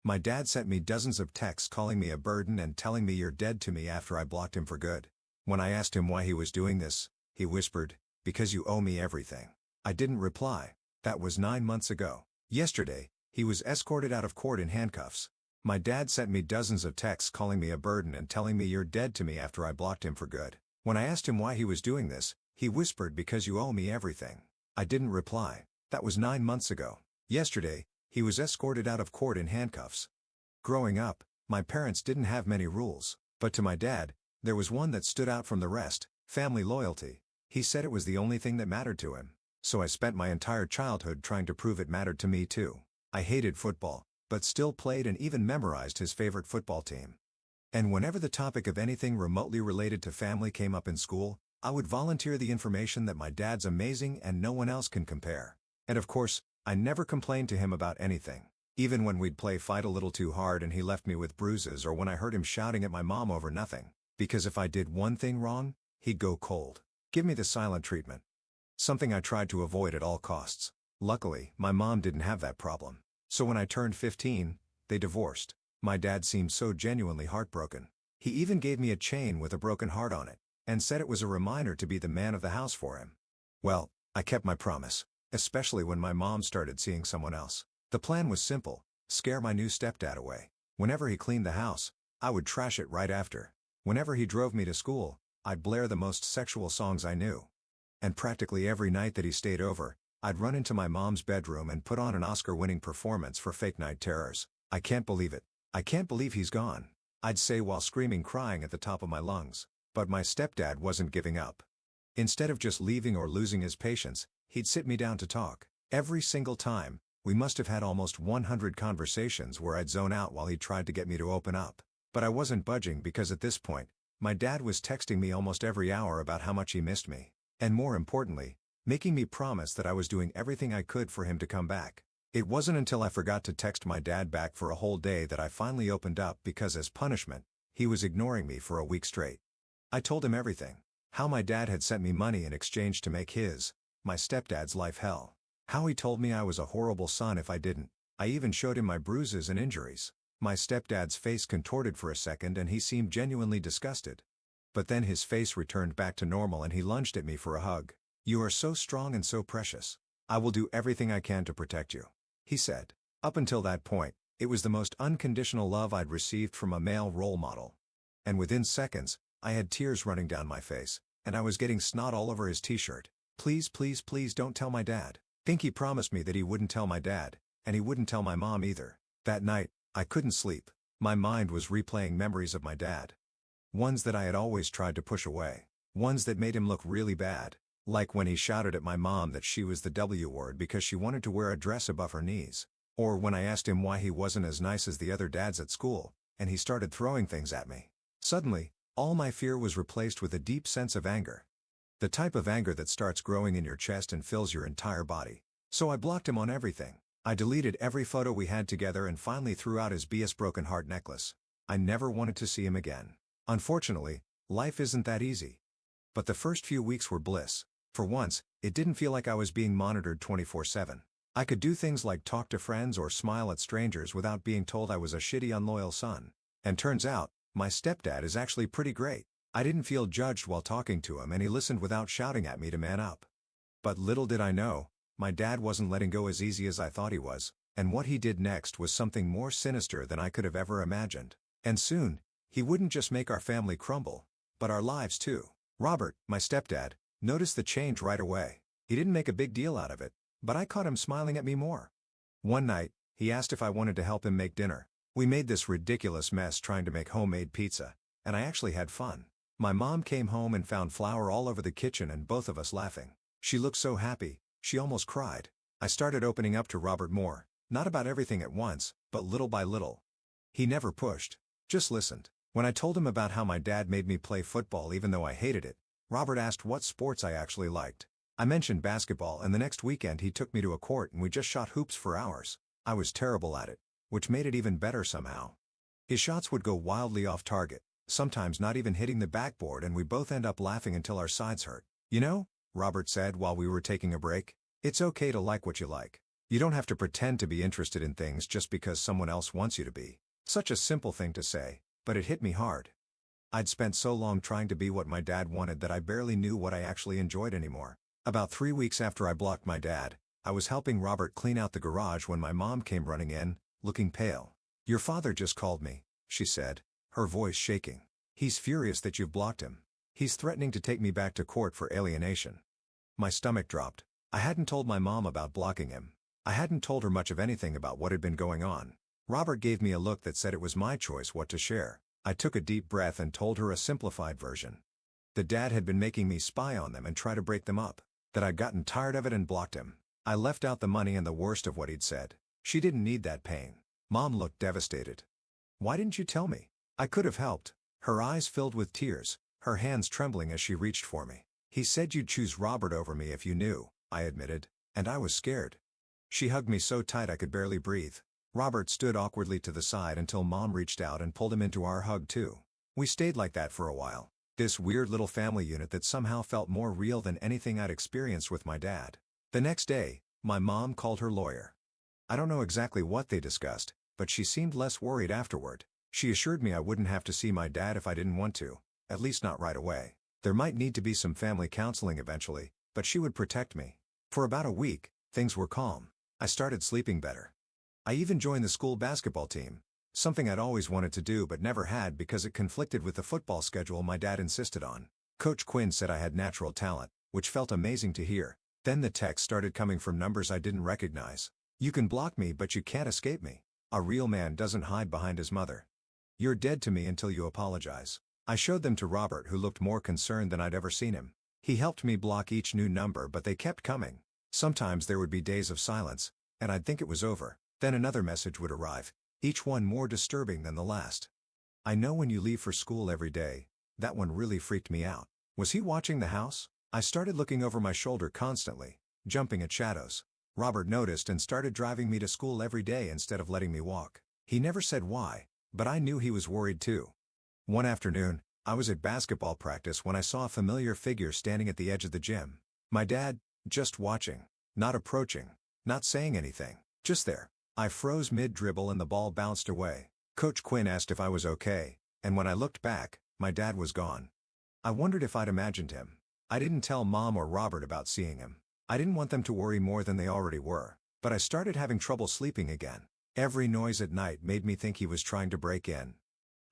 My dad sent me dozens of texts calling me a burden and telling me you're dead to me after I blocked him for good. When I asked him why he was doing this, he whispered, "Because you owe me everything." I didn't reply. That was 9 months ago. Yesterday, he was escorted out of court in handcuffs. My dad sent me dozens of texts calling me a burden and telling me you're dead to me after I blocked him for good. When I asked him why he was doing this, he whispered, "Because you owe me everything." I didn't reply. That was 9 months ago. Yesterday, he was escorted out of court in handcuffs. Growing up, my parents didn't have many rules, but to my dad, there was one that stood out from the rest: family loyalty. He said it was the only thing that mattered to him. So I spent my entire childhood trying to prove it mattered to me too. I hated football, but still played and even memorized his favorite football team. And whenever the topic of anything remotely related to family came up in school, I would volunteer the information that my dad's amazing and no one else can compare. And of course, I never complained to him about anything. Even when we'd play fight a little too hard and he left me with bruises, or when I heard him shouting at my mom over nothing. Because if I did one thing wrong, he'd go cold. Give me the silent treatment. Something I tried to avoid at all costs. Luckily, my mom didn't have that problem. So when I turned 15, they divorced. My dad seemed so genuinely heartbroken. He even gave me a chain with a broken heart on it, and said it was a reminder to be the man of the house for him. Well, I kept my promise, especially when my mom started seeing someone else. The plan was simple: scare my new stepdad away. Whenever he cleaned the house, I would trash it right after. Whenever he drove me to school, I'd blare the most sexual songs I knew. And practically every night that he stayed over, I'd run into my mom's bedroom and put on an Oscar-winning performance for Fake Night Terrors. "I can't believe it. I can't believe he's gone," I'd say while screaming, crying at the top of my lungs. But my stepdad wasn't giving up. Instead of just leaving or losing his patience, he'd sit me down to talk. Every single time, we must have had almost 100 conversations where I'd zone out while he tried to get me to open up. But I wasn't budging, because at this point, my dad was texting me almost every hour about how much he missed me. And more importantly, making me promise that I was doing everything I could for him to come back. It wasn't until I forgot to text my dad back for a whole day that I finally opened up, because as punishment, he was ignoring me for a week straight. I told him everything. How my dad had sent me money in exchange to make my stepdad's life hell. How he told me I was a horrible son if I didn't. I even showed him my bruises and injuries. My stepdad's face contorted for a second and he seemed genuinely disgusted. But then his face returned back to normal and he lunged at me for a hug. "You are so strong and so precious. I will do everything I can to protect you," he said. Up until that point, it was the most unconditional love I'd received from a male role model. And within seconds, I had tears running down my face, and I was getting snot all over his t-shirt. "Please, please, please don't tell my dad." Pinky promised me that he wouldn't tell my dad, and he wouldn't tell my mom either. That night, I couldn't sleep. My mind was replaying memories of my dad. Ones that I had always tried to push away. Ones that made him look really bad. Like when he shouted at my mom that she was the W word because she wanted to wear a dress above her knees. Or when I asked him why he wasn't as nice as the other dads at school, and he started throwing things at me. Suddenly, all my fear was replaced with a deep sense of anger. The type of anger that starts growing in your chest and fills your entire body. So I blocked him on everything. I deleted every photo we had together and finally threw out his BS broken heart necklace. I never wanted to see him again. Unfortunately, life isn't that easy. But the first few weeks were bliss. For once, it didn't feel like I was being monitored 24/7. I could do things like talk to friends or smile at strangers without being told I was a shitty, unloyal son. And turns out, my stepdad is actually pretty great. I didn't feel judged while talking to him and he listened without shouting at me to man up. But little did I know, my dad wasn't letting go as easy as I thought he was, and what he did next was something more sinister than I could have ever imagined. And soon, he wouldn't just make our family crumble, but our lives too. Robert, my stepdad, noticed the change right away. He didn't make a big deal out of it, but I caught him smiling at me more. One night, he asked if I wanted to help him make dinner. We made this ridiculous mess trying to make homemade pizza, and I actually had fun. My mom came home and found flour all over the kitchen and both of us laughing. She looked so happy, she almost cried. I started opening up to Robert more, not about everything at once, but little by little. He never pushed, just listened. When I told him about how my dad made me play football even though I hated it, Robert asked what sports I actually liked. I mentioned basketball and the next weekend he took me to a court and we just shot hoops for hours. I was terrible at it, which made it even better somehow. His shots would go wildly off target, sometimes not even hitting the backboard, and we both end up laughing until our sides hurt. "You know," Robert said while we were taking a break, "it's okay to like what you like. You don't have to pretend to be interested in things just because someone else wants you to be. Such a simple thing to say, but it hit me hard. I'd spent so long trying to be what my dad wanted that I barely knew what I actually enjoyed anymore. About 3 weeks after I blocked my dad, I was helping Robert clean out the garage when my mom came running in, looking pale. "Your father just called me," she said, her voice shaking. "He's furious that you've blocked him. He's threatening to take me back to court for alienation." My stomach dropped. I hadn't told my mom about blocking him. I hadn't told her much of anything about what had been going on. Robert gave me a look that said it was my choice what to share. I took a deep breath and told her a simplified version. The dad had been making me spy on them and try to break them up. That I'd gotten tired of it and blocked him. I left out the money and the worst of what he'd said. She didn't need that pain. Mom looked devastated. "Why didn't you tell me? I could have helped." Her eyes filled with tears, her hands trembling as she reached for me. "He said you'd choose Robert over me if you knew," I admitted, and I was scared. She hugged me so tight I could barely breathe. Robert stood awkwardly to the side until Mom reached out and pulled him into our hug too. We stayed like that for a while. This weird little family unit that somehow felt more real than anything I'd experienced with my dad. The next day, my mom called her lawyer. I don't know exactly what they discussed, but she seemed less worried afterward. She assured me I wouldn't have to see my dad if I didn't want to, at least not right away. There might need to be some family counseling eventually, but she would protect me. For about a week, things were calm. I started sleeping better. I even joined the school basketball team, something I'd always wanted to do but never had because it conflicted with the football schedule my dad insisted on. Coach Quinn said I had natural talent, which felt amazing to hear. Then the texts started coming from numbers I didn't recognize. "You can block me but you can't escape me. A real man doesn't hide behind his mother. You're dead to me until you apologize." I showed them to Robert, who looked more concerned than I'd ever seen him. He helped me block each new number but they kept coming. Sometimes there would be days of silence, and I'd think it was over. Then another message would arrive, each one more disturbing than the last. "I know when you leave for school every day." That one really freaked me out. Was he watching the house? I started looking over my shoulder constantly, jumping at shadows. Robert noticed and started driving me to school every day instead of letting me walk. He never said why, but I knew he was worried too. One afternoon, I was at basketball practice when I saw a familiar figure standing at the edge of the gym. My dad, just watching, not approaching, not saying anything, just there. I froze mid-dribble and the ball bounced away. Coach Quinn asked if I was okay, and when I looked back, my dad was gone. I wondered if I'd imagined him. I didn't tell Mom or Robert about seeing him. I didn't want them to worry more than they already were, but I started having trouble sleeping again. Every noise at night made me think he was trying to break in.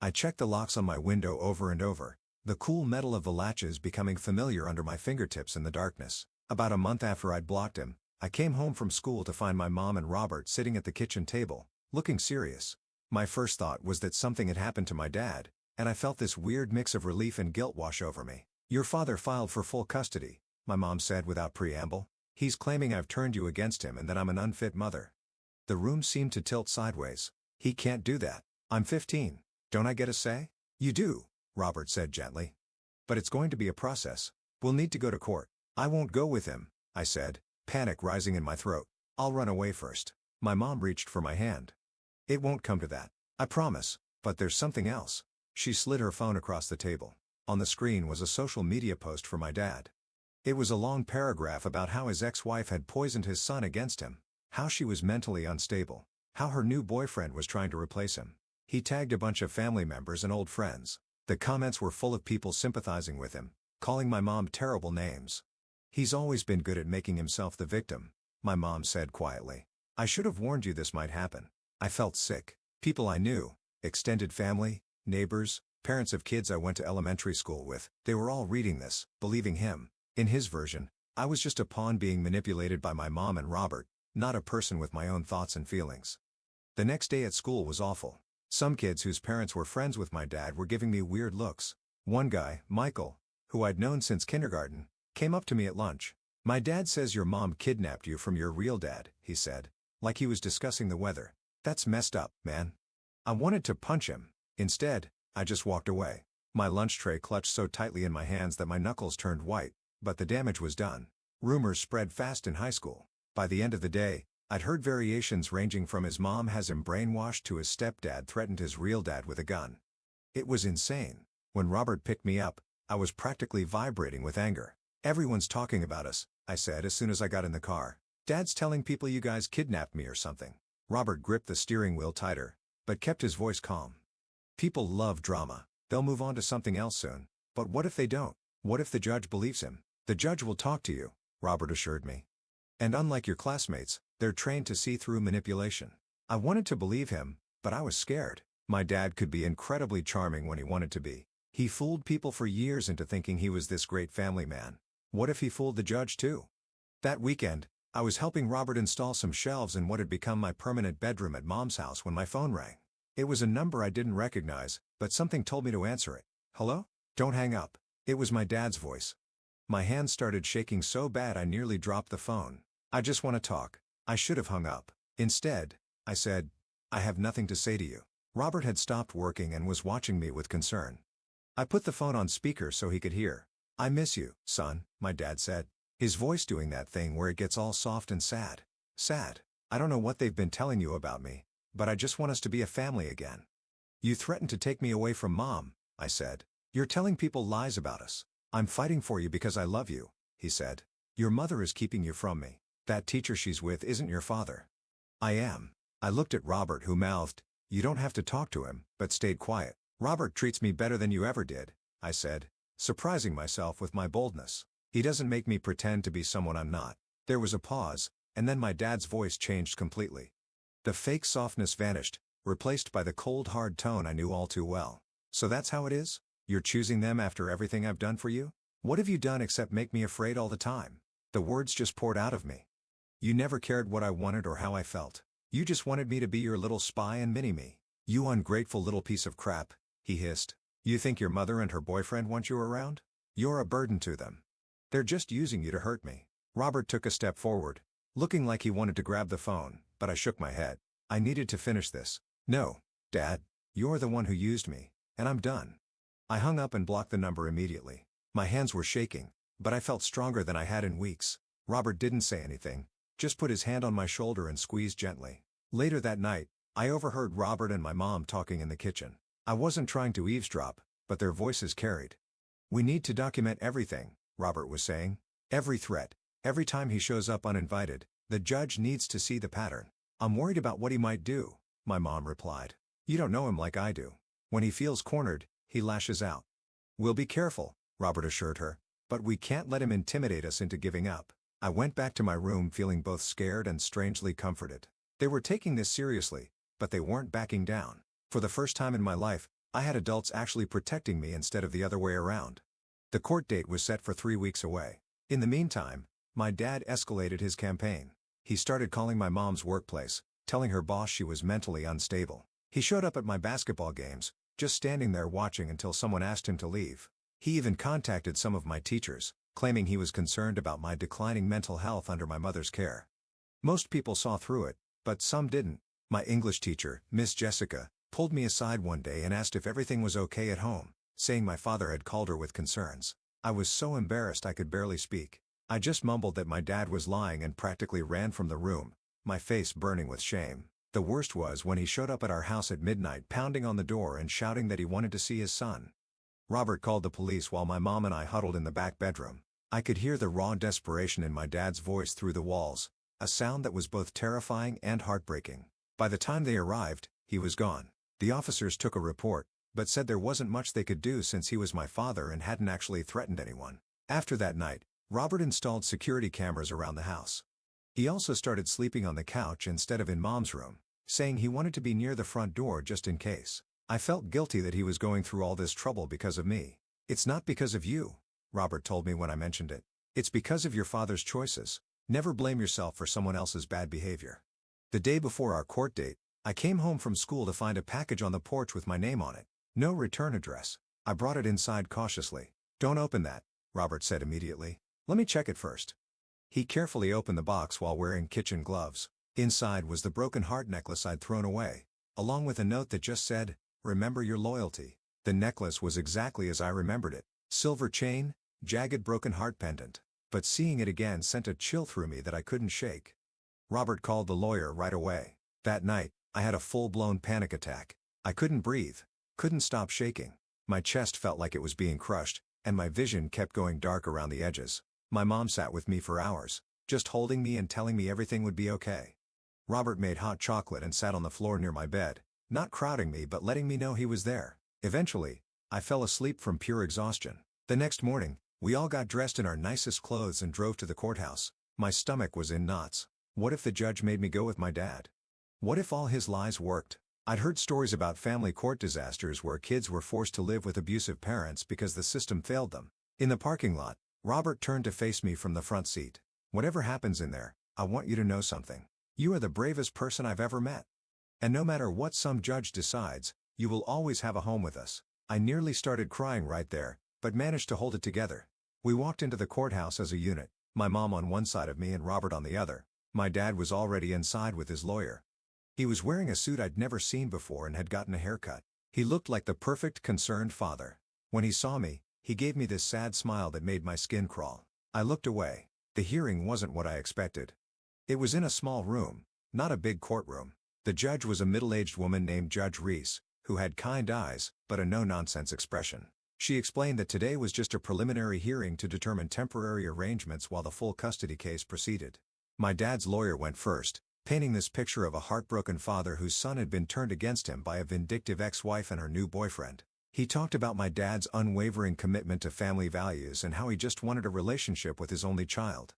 I checked the locks on my window over and over, the cool metal of the latches becoming familiar under my fingertips in the darkness. About a month after I'd blocked him, I came home from school to find my mom and Robert sitting at the kitchen table, looking serious. My first thought was that something had happened to my dad, and I felt this weird mix of relief and guilt wash over me. "Your father filed for full custody," my mom said without preamble. "He's claiming I've turned you against him and that I'm an unfit mother." The room seemed to tilt sideways. "He can't do that. I'm 15. Don't I get a say?" "You do," Robert said gently. "But it's going to be a process. We'll need to go to court." "I won't go with him," I said, panic rising in my throat. "I'll run away first." My mom reached for my hand. "It won't come to that. I promise, but there's something else." She slid her phone across the table. On the screen was a social media post for my dad. It was a long paragraph about how his ex-wife had poisoned his son against him, how she was mentally unstable, how her new boyfriend was trying to replace him. He tagged a bunch of family members and old friends. The comments were full of people sympathizing with him, calling my mom terrible names. "He's always been good at making himself the victim," my mom said quietly. "I should have warned you this might happen." I felt sick. People I knew, extended family, neighbors, parents of kids I went to elementary school with, they were all reading this, believing him. In his version, I was just a pawn being manipulated by my mom and Robert, not a person with my own thoughts and feelings. The next day at school was awful. Some kids whose parents were friends with my dad were giving me weird looks. One guy, Michael, who I'd known since kindergarten, came up to me at lunch. "My dad says your mom kidnapped you from your real dad," he said, like he was discussing the weather. "That's messed up, man." I wanted to punch him. Instead, I just walked away. My lunch tray clutched so tightly in my hands that my knuckles turned white, but the damage was done. Rumors spread fast in high school. By the end of the day, I'd heard variations ranging from his mom has him brainwashed to his stepdad threatened his real dad with a gun. It was insane. When Robert picked me up, I was practically vibrating with anger. "Everyone's talking about us," I said as soon as I got in the car. Dad's telling people you guys kidnapped me or something. Robert gripped the steering wheel tighter, but kept his voice calm. People love drama. They'll move on to something else soon. But what if they don't? What if the judge believes him? The judge will talk to you, Robert assured me. And unlike your classmates, they're trained to see through manipulation. I wanted to believe him, but I was scared. My dad could be incredibly charming when he wanted to be. He fooled people for years into thinking he was this great family man. What if he fooled the judge too? That weekend, I was helping Robert install some shelves in what had become my permanent bedroom at Mom's house when my phone rang. It was a number I didn't recognize, but something told me to answer it. Hello? Don't hang up. It was my dad's voice. My hands started shaking so bad I nearly dropped the phone. I just want to talk. I should have hung up. Instead, I said, I have nothing to say to you. Robert had stopped working and was watching me with concern. I put the phone on speaker so he could hear. I miss you, son, my dad said. His voice doing that thing where it gets all soft and sad. Sad. I don't know what they've been telling you about me, but I just want us to be a family again. You threatened to take me away from Mom, I said. You're telling people lies about us. I'm fighting for you because I love you, he said. Your mother is keeping you from me. That teacher she's with isn't your father. I am. I looked at Robert, who mouthed, you don't have to talk to him, but stayed quiet. Robert treats me better than you ever did, I said, surprising myself with my boldness. He doesn't make me pretend to be someone I'm not. There was a pause, and then my dad's voice changed completely. The fake softness vanished, replaced by the cold hard tone I knew all too well. So that's how it is? You're choosing them after everything I've done for you? What have you done except make me afraid all the time? The words just poured out of me. You never cared what I wanted or how I felt. You just wanted me to be your little spy and mini-me. You ungrateful little piece of crap, he hissed. You think your mother and her boyfriend want you around? You're a burden to them. They're just using you to hurt me. Robert took a step forward, looking like he wanted to grab the phone, but I shook my head. I needed to finish this. No, Dad, you're the one who used me, and I'm done. I hung up and blocked the number immediately. My hands were shaking, but I felt stronger than I had in weeks. Robert didn't say anything, just put his hand on my shoulder and squeezed gently. Later that night, I overheard Robert and my mom talking in the kitchen. I wasn't trying to eavesdrop, but their voices carried. We need to document everything, Robert was saying. Every threat, every time he shows up uninvited, the judge needs to see the pattern. I'm worried about what he might do, my mom replied. You don't know him like I do. When he feels cornered, he lashes out. We'll be careful, Robert assured her, but we can't let him intimidate us into giving up. I went back to my room feeling both scared and strangely comforted. They were taking this seriously, but they weren't backing down. For the first time in my life, I had adults actually protecting me instead of the other way around. The court date was set for 3 weeks away. In the meantime, my dad escalated his campaign. He started calling my mom's workplace, telling her boss she was mentally unstable. He showed up at my basketball games, just standing there watching until someone asked him to leave. He even contacted some of my teachers, claiming he was concerned about my declining mental health under my mother's care. Most people saw through it, but some didn't. My English teacher, Miss Jessica, pulled me aside one day and asked if everything was okay at home, saying my father had called her with concerns. I was so embarrassed I could barely speak. I just mumbled that my dad was lying and practically ran from the room, my face burning with shame. The worst was when he showed up at our house at midnight pounding on the door and shouting that he wanted to see his son. Robert called the police while my mom and I huddled in the back bedroom. I could hear the raw desperation in my dad's voice through the walls, a sound that was both terrifying and heartbreaking. By the time they arrived, he was gone. The officers took a report, but said there wasn't much they could do since he was my father and hadn't actually threatened anyone. After that night, Robert installed security cameras around the house. He also started sleeping on the couch instead of in Mom's room, saying he wanted to be near the front door just in case. I felt guilty that he was going through all this trouble because of me. It's not because of you, Robert told me when I mentioned it. It's because of your father's choices. Never blame yourself for someone else's bad behavior. The day before our court date, I came home from school to find a package on the porch with my name on it. No return address. I brought it inside cautiously. Don't open that, Robert said immediately. Let me check it first. He carefully opened the box while wearing kitchen gloves. Inside was the broken heart necklace I'd thrown away, along with a note that just said, "Remember your loyalty." The necklace was exactly as I remembered it. Silver chain, jagged broken heart pendant. But seeing it again sent a chill through me that I couldn't shake. Robert called the lawyer right away. That night, I had a full-blown panic attack. I couldn't breathe, couldn't stop shaking. My chest felt like it was being crushed, and my vision kept going dark around the edges. My mom sat with me for hours, just holding me and telling me everything would be okay. Robert made hot chocolate and sat on the floor near my bed, not crowding me but letting me know he was there. Eventually, I fell asleep from pure exhaustion. The next morning, we all got dressed in our nicest clothes and drove to the courthouse. My stomach was in knots. What if the judge made me go with my dad? What if all his lies worked? I'd heard stories about family court disasters where kids were forced to live with abusive parents because the system failed them. In the parking lot, Robert turned to face me from the front seat. Whatever happens in there, I want you to know something. You are the bravest person I've ever met. And no matter what some judge decides, you will always have a home with us. I nearly started crying right there, but managed to hold it together. We walked into the courthouse as a unit, my mom on one side of me and Robert on the other. My dad was already inside with his lawyer. He was wearing a suit I'd never seen before and had gotten a haircut. He looked like the perfect concerned father. When he saw me, he gave me this sad smile that made my skin crawl. I looked away. The hearing wasn't what I expected. It was in a small room, not a big courtroom. The judge was a middle-aged woman named Judge Reese, who had kind eyes, but a no-nonsense expression. She explained that today was just a preliminary hearing to determine temporary arrangements while the full custody case proceeded. My dad's lawyer went first, painting this picture of a heartbroken father whose son had been turned against him by a vindictive ex-wife and her new boyfriend. He talked about my dad's unwavering commitment to family values and how he just wanted a relationship with his only child.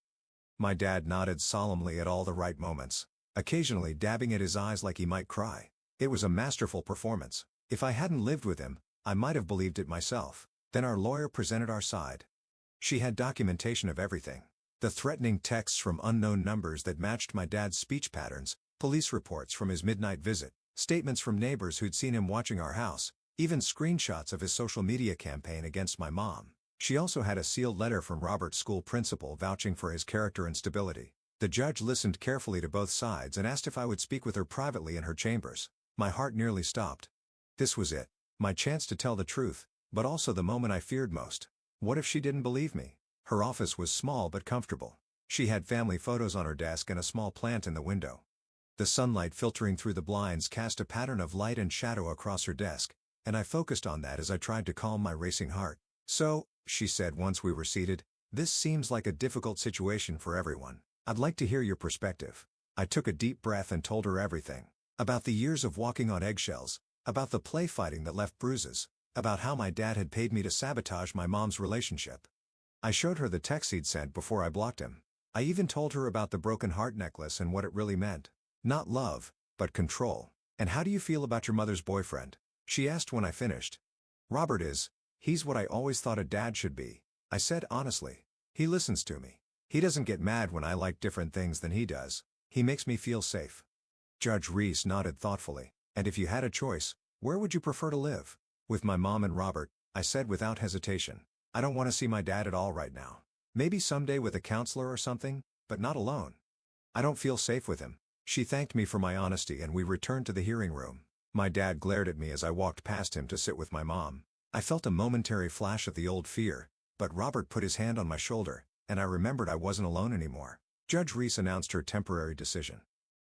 My dad nodded solemnly at all the right moments, occasionally dabbing at his eyes like he might cry. It was a masterful performance. If I hadn't lived with him, I might have believed it myself. Then our lawyer presented our side. She had documentation of everything. The threatening texts from unknown numbers that matched my dad's speech patterns, police reports from his midnight visit, statements from neighbors who'd seen him watching our house, even screenshots of his social media campaign against my mom. She also had a sealed letter from Robert's school principal vouching for his character and stability. The judge listened carefully to both sides and asked if I would speak with her privately in her chambers. My heart nearly stopped. This was it. My chance to tell the truth, but also the moment I feared most. What if she didn't believe me? Her office was small but comfortable. She had family photos on her desk and a small plant in the window. The sunlight filtering through the blinds cast a pattern of light and shadow across her desk, and I focused on that as I tried to calm my racing heart. So, she said once we were seated, this seems like a difficult situation for everyone. I'd like to hear your perspective. I took a deep breath and told her everything. About the years of walking on eggshells, about the play fighting that left bruises, about how my dad had paid me to sabotage my mom's relationship. I showed her the text he'd sent before I blocked him. I even told her about the broken heart necklace and what it really meant. Not love, but control. And how do you feel about your mother's boyfriend? She asked when I finished. He's what I always thought a dad should be, I said honestly. He listens to me. He doesn't get mad when I like different things than he does. He makes me feel safe. Judge Reese nodded thoughtfully. And if you had a choice, where would you prefer to live? With my mom and Robert, I said without hesitation. I don't want to see my dad at all right now. Maybe someday with a counselor or something, but not alone. I don't feel safe with him. She thanked me for my honesty and we returned to the hearing room. My dad glared at me as I walked past him to sit with my mom. I felt a momentary flash of the old fear, but Robert put his hand on my shoulder, and I remembered I wasn't alone anymore. Judge Reese announced her temporary decision.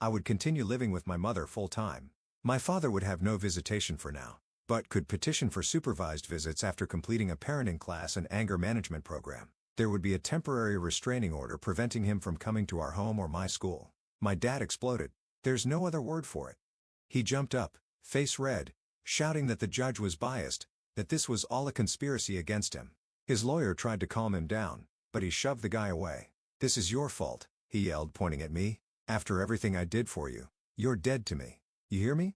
I would continue living with my mother full-time. My father would have no visitation for now, but could petition for supervised visits after completing a parenting class and anger management program. There would be a temporary restraining order preventing him from coming to our home or my school. My dad exploded. There's no other word for it. He jumped up, face red, shouting that the judge was biased, that this was all a conspiracy against him. His lawyer tried to calm him down, but he shoved the guy away. This is your fault, he yelled, pointing at me. After everything I did for you, you're dead to me. You hear me?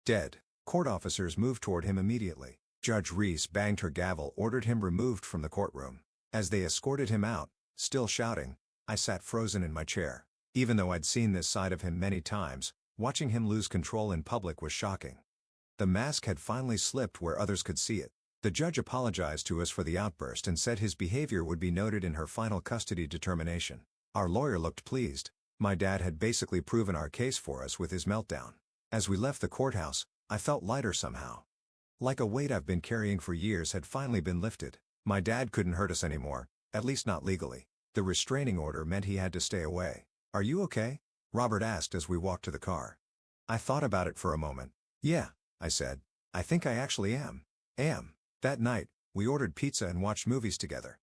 Dead. Court officers moved toward him immediately. Judge Reese banged her gavel, ordered him removed from the courtroom. As they escorted him out, still shouting, I sat frozen in my chair. Even though I'd seen this side of him many times, watching him lose control in public was shocking. The mask had finally slipped where others could see it. The judge apologized to us for the outburst and said his behavior would be noted in her final custody determination. Our lawyer looked pleased. My dad had basically proven our case for us with his meltdown. As we left the courthouse, I felt lighter somehow. Like a weight I've been carrying for years had finally been lifted. My dad couldn't hurt us anymore, at least not legally. The restraining order meant he had to stay away. Are you okay? Robert asked as we walked to the car. I thought about it for a moment. Yeah, I said. I think I actually am. That night, we ordered pizza and watched movies together.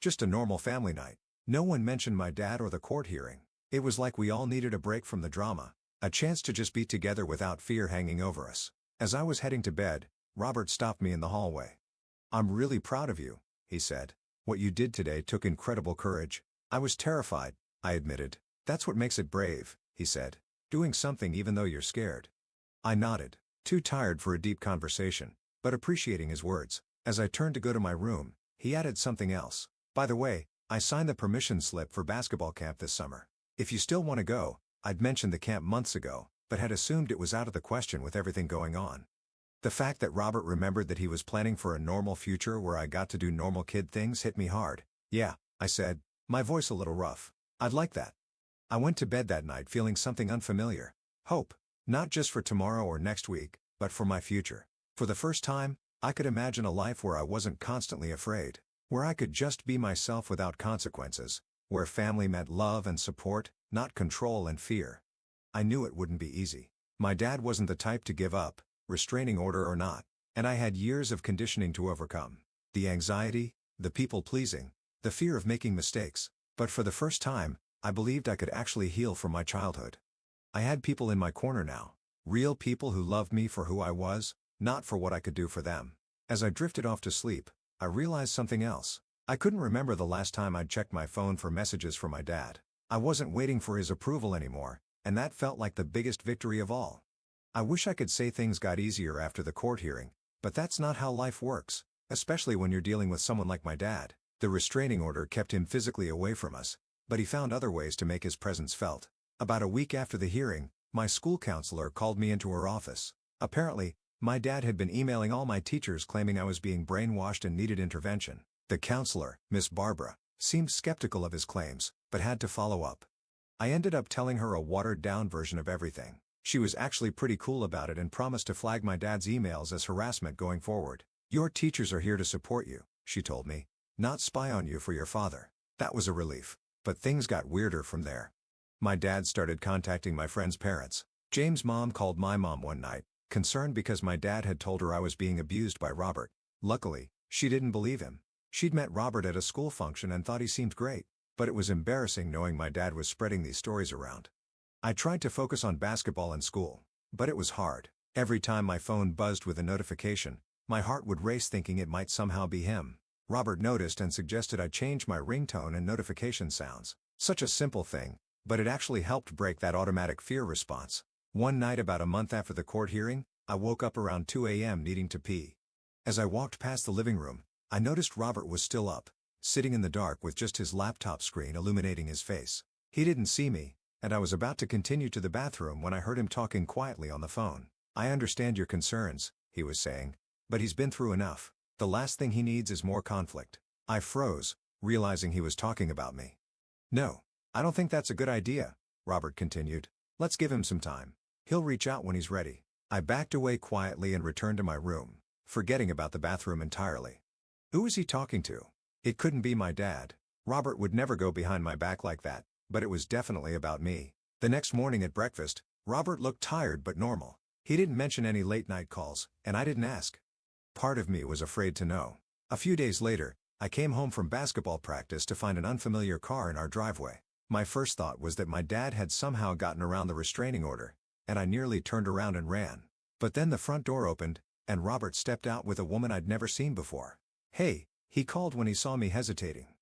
Just a normal family night. No one mentioned my dad or the court hearing. It was like we all needed a break from the drama, a chance to just be together without fear hanging over us. As I was heading to bed, Robert stopped me in the hallway. "I'm really proud of you," he said. "What you did today took incredible courage." "I was terrified," I admitted. "That's what makes it brave," he said. "Doing something even though you're scared." I nodded, too tired for a deep conversation, but appreciating his words. As I turned to go to my room, he added something else. "By the way, I signed the permission slip for basketball camp this summer. If you still want to go." I'd mentioned the camp months ago, but had assumed it was out of the question with everything going on. The fact that Robert remembered that he was planning for a normal future where I got to do normal kid things hit me hard. "Yeah," I said, my voice a little rough. "I'd like that." I went to bed that night feeling something unfamiliar. Hope. Not just for tomorrow or next week, but for my future. For the first time, I could imagine a life where I wasn't constantly afraid. Where I could just be myself without consequences. Where family meant love and support, not control and fear. I knew it wouldn't be easy. My dad wasn't the type to give up, restraining order or not, and I had years of conditioning to overcome. The anxiety, the people-pleasing, the fear of making mistakes. But for the first time, I believed I could actually heal from my childhood. I had people in my corner now. Real people who loved me for who I was, not for what I could do for them. As I drifted off to sleep, I realized something else. I couldn't remember the last time I'd checked my phone for messages from my dad. I wasn't waiting for his approval anymore, and that felt like the biggest victory of all. I wish I could say things got easier after the court hearing, but that's not how life works, especially when you're dealing with someone like my dad. The restraining order kept him physically away from us, but he found other ways to make his presence felt. About a week after the hearing, my school counselor called me into her office. Apparently, my dad had been emailing all my teachers claiming I was being brainwashed and needed intervention. The counselor, Miss Barbara, seemed skeptical of his claims, but had to follow up. I ended up telling her a watered-down version of everything. She was actually pretty cool about it and promised to flag my dad's emails as harassment going forward. "Your teachers are here to support you," she told me, "not spy on you for your father." That was a relief. But things got weirder from there. My dad started contacting my friends' parents. James' mom called my mom one night, concerned because my dad had told her I was being abused by Robert. Luckily, she didn't believe him. She'd met Robert at a school function and thought he seemed great, but it was embarrassing knowing my dad was spreading these stories around. I tried to focus on basketball and school, but it was hard. Every time my phone buzzed with a notification, my heart would race thinking it might somehow be him. Robert noticed and suggested I change my ringtone and notification sounds. Such a simple thing, but it actually helped break that automatic fear response. One night about a month after the court hearing, I woke up around 2 a.m. needing to pee. As I walked past the living room, I noticed Robert was still up, sitting in the dark with just his laptop screen illuminating his face. He didn't see me, and I was about to continue to the bathroom when I heard him talking quietly on the phone. "I understand your concerns," he was saying, "but he's been through enough. The last thing he needs is more conflict." I froze, realizing he was talking about me. "No, I don't think that's a good idea," Robert continued. "Let's give him some time. He'll reach out when he's ready." I backed away quietly and returned to my room, forgetting about the bathroom entirely. Who was he talking to? It couldn't be my dad. Robert would never go behind my back like that, but it was definitely about me. The next morning at breakfast, Robert looked tired but normal. He didn't mention any late-night calls, and I didn't ask. Part of me was afraid to know. A few days later, I came home from basketball practice to find an unfamiliar car in our driveway. My first thought was that my dad had somehow gotten around the restraining order, and I nearly turned around and ran. But then the front door opened, and Robert stepped out with a woman I'd never seen before. "Hey," he called when he saw me hesitating.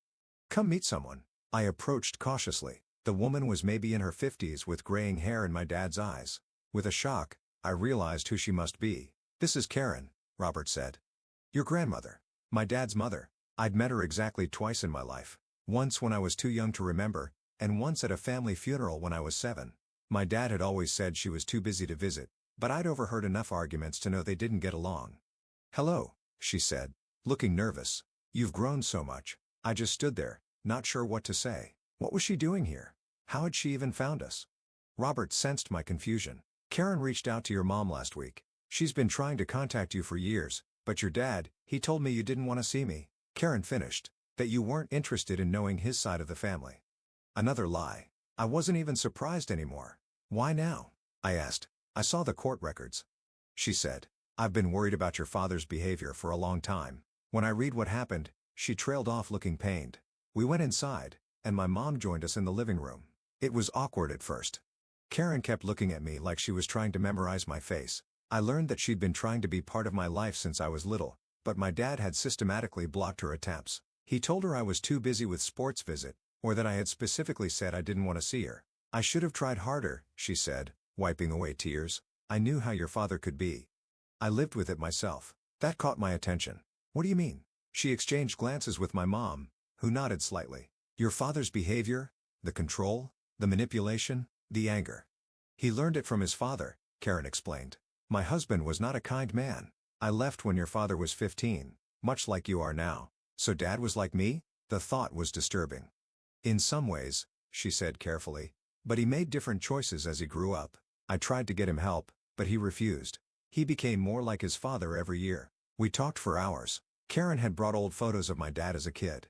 "Come meet someone." I approached cautiously. The woman was maybe in her 50s with graying hair and my dad's eyes. With a shock, I realized who she must be. "This is Karen," Robert said. "Your grandmother." My dad's mother. I'd met her exactly twice in my life. Once when I was too young to remember, and once at a family funeral when I was 7. My dad had always said she was too busy to visit, but I'd overheard enough arguments to know they didn't get along. "Hello," she said, looking nervous. "You've grown so much." I just stood there, not sure what to say. What was she doing here? How had she even found us? Robert sensed my confusion. "Karen reached out to your mom last week. She's been trying to contact you for years, but your dad, he told me you didn't want to see me." Karen finished. "That you weren't interested in knowing his side of the family." Another lie. I wasn't even surprised anymore. "Why now?" I asked. "I saw the court records." She said, "I've been worried about your father's behavior for a long time. When I read what happened," she trailed off looking pained. "We went inside, and my mom joined us in the living room. It was awkward at first. Karen kept looking at me like she was trying to memorize my face. I learned that she'd been trying to be part of my life since I was little, but my dad had systematically blocked her attempts. He told her I was too busy with sports visit, or that I had specifically said I didn't want to see her. I should have tried harder, she said, wiping away tears. I knew how your father could be. I lived with it myself. That caught my attention. What do you mean? She exchanged glances with my mom, who nodded slightly. Your father's behavior, the control, the manipulation, the anger. He learned it from his father, Karen explained. My husband was not a kind man. I left when your father was 15, much like you are now. So dad was like me? The thought was disturbing. In some ways, she said carefully, but he made different choices as he grew up. I tried to get him help, but he refused. He became more like his father every year. We talked for hours. Karen had brought old photos of my dad as a kid.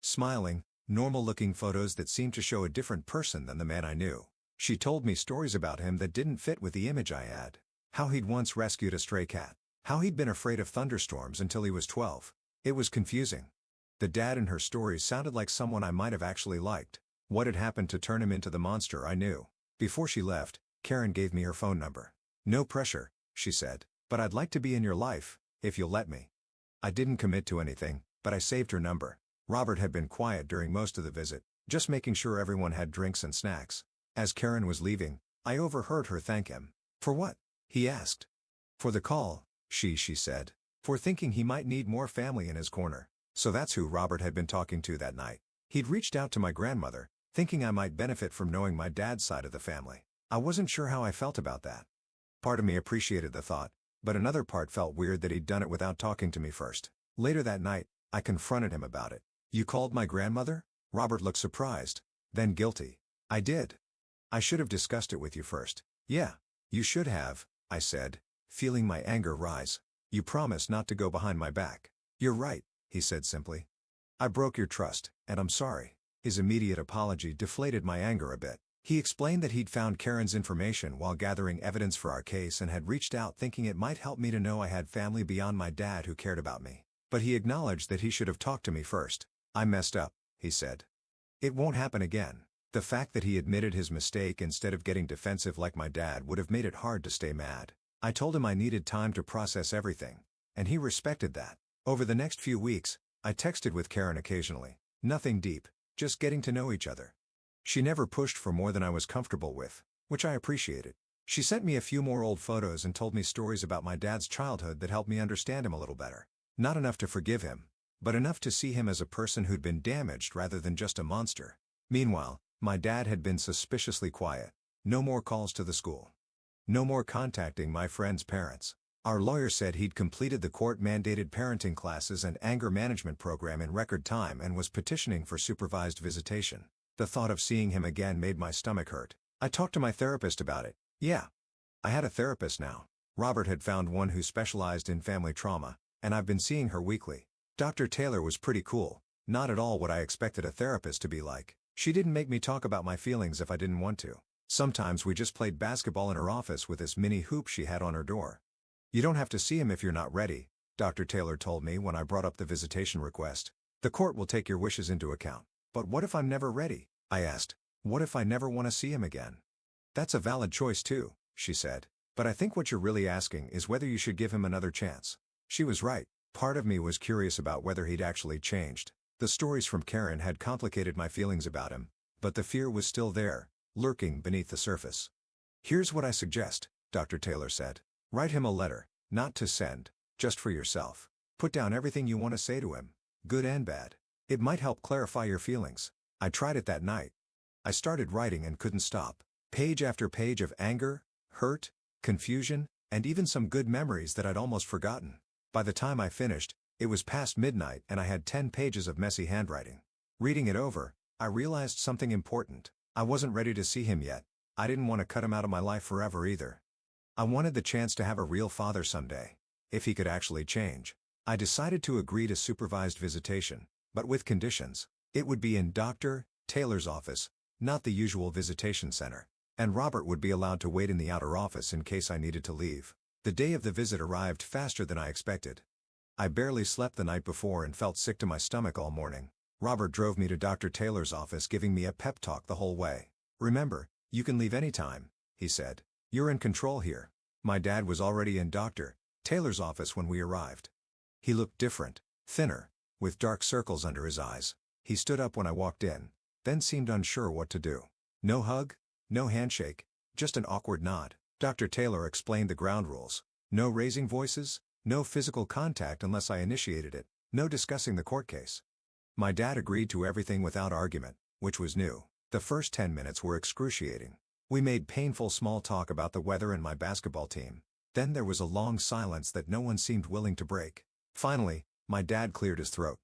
Smiling, normal-looking photos that seemed to show a different person than the man I knew. She told me stories about him that didn't fit with the image I had. How he'd once rescued a stray cat. How he'd been afraid of thunderstorms until he was 12. It was confusing. The dad in her stories sounded like someone I might have actually liked. What had happened to turn him into the monster I knew? Before she left, Karen gave me her phone number. No pressure, she said, but I'd like to be in your life, if you'll let me. I didn't commit to anything, but I saved her number. Robert had been quiet during most of the visit, just making sure everyone had drinks and snacks. As Karen was leaving, I overheard her thank him. For what? He asked. For the call, she said. For thinking he might need more family in his corner. So that's who Robert had been talking to that night. He'd reached out to my grandmother, thinking I might benefit from knowing my dad's side of the family. I wasn't sure how I felt about that. Part of me appreciated the thought, but another part felt weird that he'd done it without talking to me first. Later that night, I confronted him about it. You called my grandmother? Robert looked surprised, then guilty. I did. I should have discussed it with you first. Yeah, you should have, I said, feeling my anger rise. You promised not to go behind my back. You're right, he said simply. I broke your trust, and I'm sorry. His immediate apology deflated my anger a bit. He explained that he'd found Karen's information while gathering evidence for our case and had reached out thinking it might help me to know I had family beyond my dad who cared about me. But he acknowledged that he should have talked to me first. I messed up, he said. It won't happen again. The fact that he admitted his mistake instead of getting defensive like my dad would have made it hard to stay mad. I told him I needed time to process everything, and he respected that. Over the next few weeks, I texted with Karen occasionally. Nothing deep, just getting to know each other. She never pushed for more than I was comfortable with, which I appreciated. She sent me a few more old photos and told me stories about my dad's childhood that helped me understand him a little better. Not enough to forgive him, but enough to see him as a person who'd been damaged rather than just a monster. Meanwhile, my dad had been suspiciously quiet. No more calls to the school. No more contacting my friends' parents. Our lawyer said he'd completed the court-mandated parenting classes and anger management program in record time and was petitioning for supervised visitation. The thought of seeing him again made my stomach hurt. I talked to my therapist about it. Yeah. I had a therapist now. Robert had found one who specialized in family trauma, and I've been seeing her weekly. Dr. Taylor was pretty cool, not at all what I expected a therapist to be like. She didn't make me talk about my feelings if I didn't want to. Sometimes we just played basketball in her office with this mini hoop she had on her door. You don't have to see him if you're not ready, Dr. Taylor told me when I brought up the visitation request. The court will take your wishes into account. But what if I'm never ready? I asked. What if I never want to see him again? That's a valid choice too, she said. But I think what you're really asking is whether you should give him another chance. She was right. Part of me was curious about whether he'd actually changed. The stories from Karen had complicated my feelings about him, but the fear was still there, lurking beneath the surface. Here's what I suggest, Dr. Taylor said. Write him a letter, not to send, just for yourself. Put down everything you want to say to him, good and bad. It might help clarify your feelings. I tried it that night. I started writing and couldn't stop. Page after page of anger, hurt, confusion, and even some good memories that I'd almost forgotten. By the time I finished, it was past midnight and I had 10 pages of messy handwriting. Reading it over, I realized something important. I wasn't ready to see him yet. I didn't want to cut him out of my life forever either. I wanted the chance to have a real father someday. If he could actually change. I decided to agree to supervised visitation, but with conditions. It would be in Dr. Taylor's office, not the usual visitation center. And Robert would be allowed to wait in the outer office in case I needed to leave. The day of the visit arrived faster than I expected. I barely slept the night before and felt sick to my stomach all morning. Robert drove me to Dr. Taylor's office, giving me a pep talk the whole way. "Remember, you can leave anytime," he said. "You're in control here." My dad was already in Dr. Taylor's office when we arrived. He looked different, thinner, with dark circles under his eyes. He stood up when I walked in, then seemed unsure what to do. No hug, no handshake, just an awkward nod. Dr. Taylor explained the ground rules. No raising voices, no physical contact unless I initiated it, no discussing the court case. My dad agreed to everything without argument, which was new. The first 10 minutes were excruciating. We made painful small talk about the weather and my basketball team. Then there was a long silence that no one seemed willing to break. Finally, my dad cleared his throat.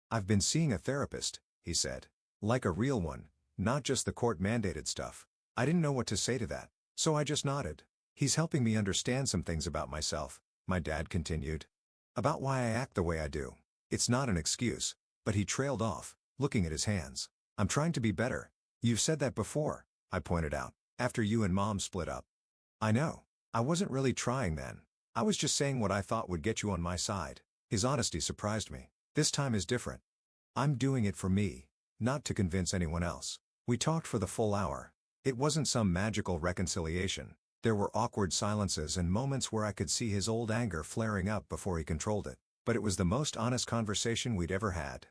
"I've been seeing a therapist," he said. "Like a real one, not just the court-mandated stuff." I didn't know what to say to that, so I just nodded. "He's helping me understand some things about myself," my dad continued. "About why I act the way I do. It's not an excuse." But he trailed off, looking at his hands. "I'm trying to be better." "You've said that before," I pointed out, "after you and Mom split up." "I know. I wasn't really trying then. I was just saying what I thought would get you on my side." His honesty surprised me. "This time is different. I'm doing it for me, not to convince anyone else." We talked for the full hour. It wasn't some magical reconciliation. There were awkward silences and moments where I could see his old anger flaring up before he controlled it. But it was the most honest conversation we'd ever had.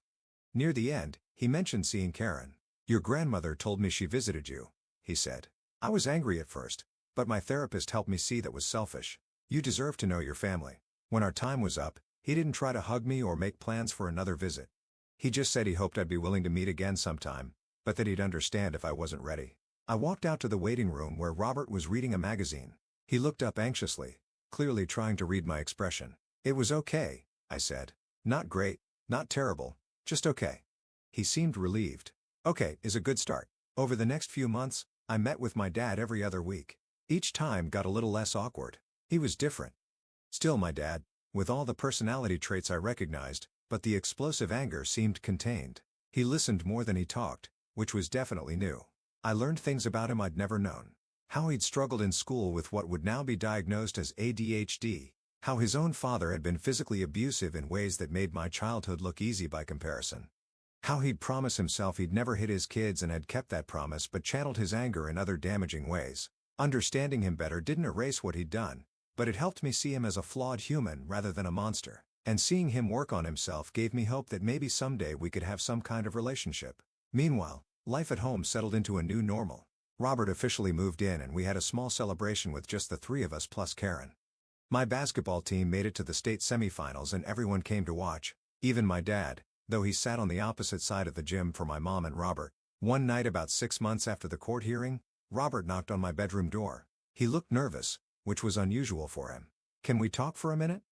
Near the end, he mentioned seeing Karen. "Your grandmother told me she visited you," he said. "I was angry at first, but my therapist helped me see that was selfish. You deserve to know your family." When our time was up, he didn't try to hug me or make plans for another visit. He just said he hoped I'd be willing to meet again sometime, but that he'd understand if I wasn't ready. I walked out to the waiting room where Robert was reading a magazine. He looked up anxiously, clearly trying to read my expression. "It was okay," I said. "Not great, not terrible, just okay." He seemed relieved. "Okay is a good start." Over the next few months, I met with my dad every other week. Each time got a little less awkward. He was different. Still my dad, with all the personality traits I recognized, but the explosive anger seemed contained. He listened more than he talked, which was definitely new. I learned things about him I'd never known. How he'd struggled in school with what would now be diagnosed as ADHD. How his own father had been physically abusive in ways that made my childhood look easy by comparison. How he'd promised himself he'd never hit his kids and had kept that promise but channeled his anger in other damaging ways. Understanding him better didn't erase what he'd done, but it helped me see him as a flawed human rather than a monster. And seeing him work on himself gave me hope that maybe someday we could have some kind of relationship. Meanwhile, life at home settled into a new normal. Robert officially moved in and we had a small celebration with just the three of us plus Karen. My basketball team made it to the state semifinals and everyone came to watch, even my dad, though he sat on the opposite side of the gym for my mom and Robert. One night about 6 months after the court hearing, Robert knocked on my bedroom door. He looked nervous, which was unusual for him. "Can we talk for a minute?"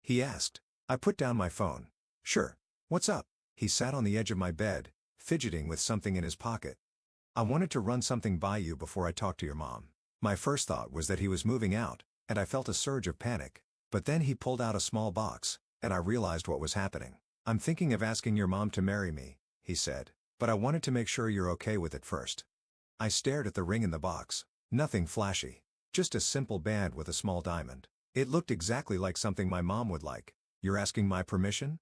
he asked. I put down my phone. "Sure. What's up?" He sat on the edge of my bed, fidgeting with something in his pocket. "I wanted to run something by you before I talk to your mom." My first thought was that he was moving out, and I felt a surge of panic. But then he pulled out a small box, and I realized what was happening. "I'm thinking of asking your mom to marry me," he said, "but I wanted to make sure you're okay with it first." I stared at the ring in the box. Nothing flashy. Just a simple band with a small diamond. It looked exactly like something my mom would like. "You're asking my permission?"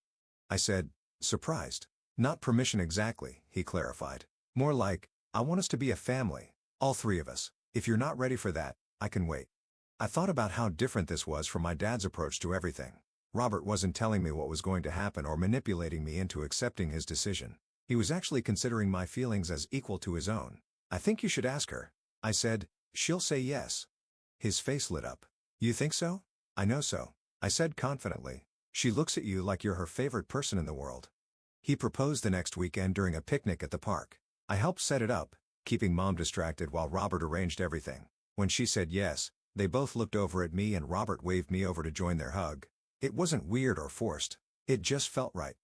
I said, surprised. "Not permission exactly," he clarified. "More like, I want us to be a family, all three of us. If you're not ready for that, I can wait." I thought about how different this was from my dad's approach to everything. Robert wasn't telling me what was going to happen or manipulating me into accepting his decision. He was actually considering my feelings as equal to his own. "I think you should ask her," I said. "She'll say yes." His face lit up. "You think so?" "I know so," I said confidently. "She looks at you like you're her favorite person in the world." He proposed the next weekend during a picnic at the park. I helped set it up, keeping Mom distracted while Robert arranged everything. When she said yes, they both looked over at me and Robert waved me over to join their hug. It wasn't weird or forced. It just felt right.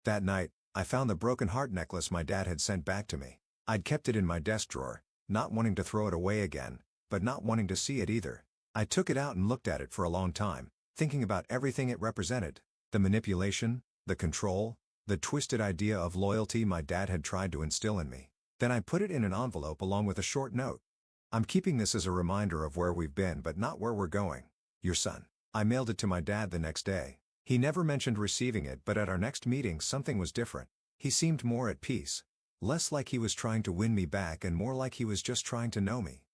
That night, I found the broken heart necklace my dad had sent back to me. I'd kept it in my desk drawer, not wanting to throw it away again, but not wanting to see it either. I took it out and looked at it for a long time, thinking about everything it represented. The manipulation, the control, the twisted idea of loyalty my dad had tried to instill in me. Then I put it in an envelope along with a short note. "I'm keeping this as a reminder of where we've been but not where we're going. Your son." I mailed it to my dad the next day. He never mentioned receiving it, but at our next meeting something was different. He seemed more at peace. Less like he was trying to win me back and more like he was just trying to know me.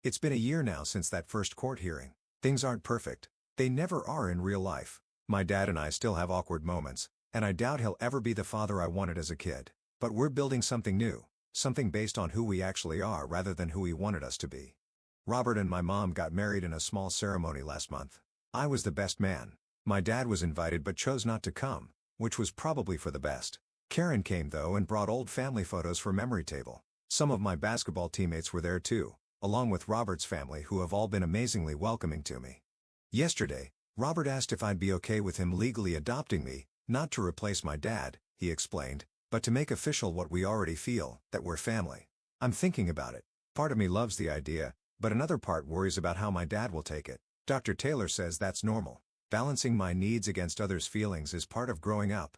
It's been a year now since that first court hearing. Things aren't perfect. They never are in real life. My dad and I still have awkward moments, and I doubt he'll ever be the father I wanted as a kid. But we're building something new, something based on who we actually are rather than who he wanted us to be. Robert and my mom got married in a small ceremony last month. I was the best man. My dad was invited but chose not to come, which was probably for the best. Karen came though and brought old family photos for memory table. Some of my basketball teammates were there too, along with Robert's family who have all been amazingly welcoming to me. Yesterday, Robert asked if I'd be okay with him legally adopting me, not to replace my dad, he explained, but to make official what we already feel, that we're family. I'm thinking about it. Part of me loves the idea, but another part worries about how my dad will take it. Dr. Taylor says that's normal. Balancing my needs against others' feelings is part of growing up.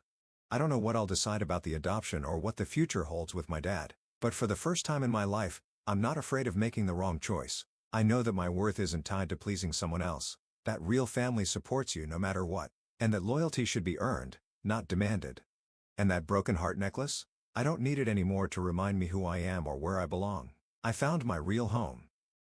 I don't know what I'll decide about the adoption or what the future holds with my dad, but for the first time in my life, I'm not afraid of making the wrong choice. I know that my worth isn't tied to pleasing someone else, that real family supports you no matter what, and that loyalty should be earned, not demanded. And that broken heart necklace? I don't need it anymore to remind me who I am or where I belong. I found my real home.